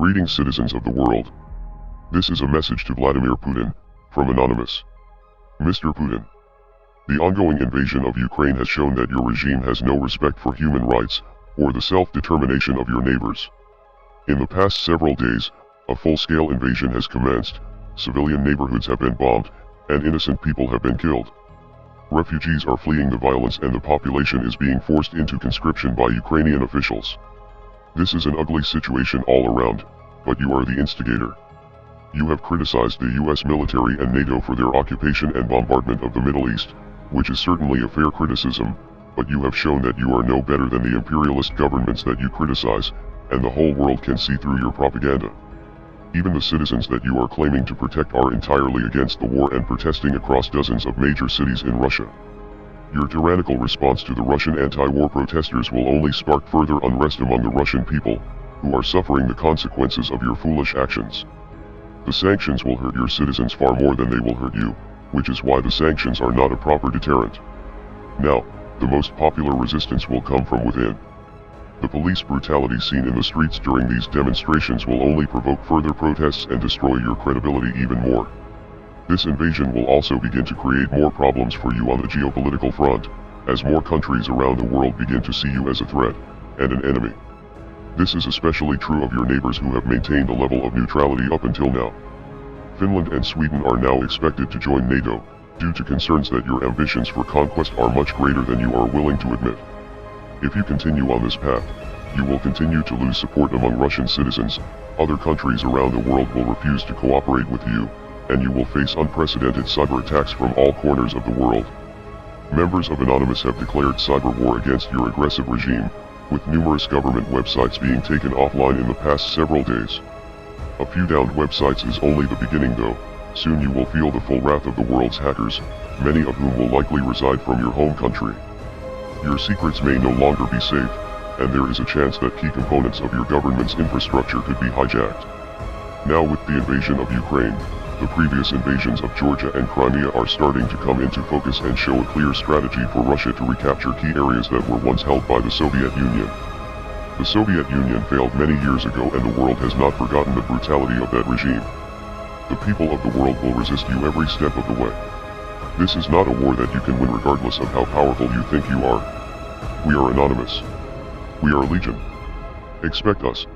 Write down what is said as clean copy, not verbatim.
Greetings, citizens of the world. This is a message to Vladimir Putin, from Anonymous. Mr. Putin. The ongoing invasion of Ukraine has shown that your regime has no respect for human rights, or the self-determination of your neighbors. In the past several days, a full-scale invasion has commenced, civilian neighborhoods have been bombed, and innocent people have been killed. Refugees are fleeing the violence and the population is being forced into conscription by Ukrainian officials. This is an ugly situation all around, but you are the instigator. You have criticized the US military and NATO for their occupation and bombardment of the Middle East, which is certainly a fair criticism, but you have shown that you are no better than the imperialist governments that you criticize, and the whole world can see through your propaganda. Even the citizens that you are claiming to protect are entirely against the war and protesting across dozens of major cities in Russia. Your tyrannical response to the Russian anti-war protesters will only spark further unrest among the Russian people, who are suffering the consequences of your foolish actions. The sanctions will hurt your citizens far more than they will hurt you, which is why the sanctions are not a proper deterrent. Now, the most popular resistance will come from within. The police brutality seen in the streets during these demonstrations will only provoke further protests and destroy your credibility even more. This invasion will also begin to create more problems for you on the geopolitical front, as more countries around the world begin to see you as a threat, and an enemy. This is especially true of your neighbors who have maintained a level of neutrality up until now. Finland and Sweden are now expected to join NATO, due to concerns that your ambitions for conquest are much greater than you are willing to admit. If you continue on this path, you will continue to lose support among Russian citizens, other countries around the world will refuse to cooperate with you, and you will face unprecedented cyber attacks from all corners of the world. Members of Anonymous have declared cyber war against your aggressive regime, with numerous government websites being taken offline in the past several days. A few downed websites is only the beginning though, soon you will feel the full wrath of the world's hackers, many of whom will likely reside from your home country. Your secrets may no longer be safe, and there is a chance that key components of your government's infrastructure could be hijacked. Now with the invasion of Ukraine, the previous invasions of Georgia and Crimea are starting to come into focus and show a clear strategy for Russia to recapture key areas that were once held by the Soviet Union. The Soviet Union failed many years ago and the world has not forgotten the brutality of that regime. The people of the world will resist you every step of the way. This is not a war that you can win regardless of how powerful you think you are. We are Anonymous. We are Legion. Expect us.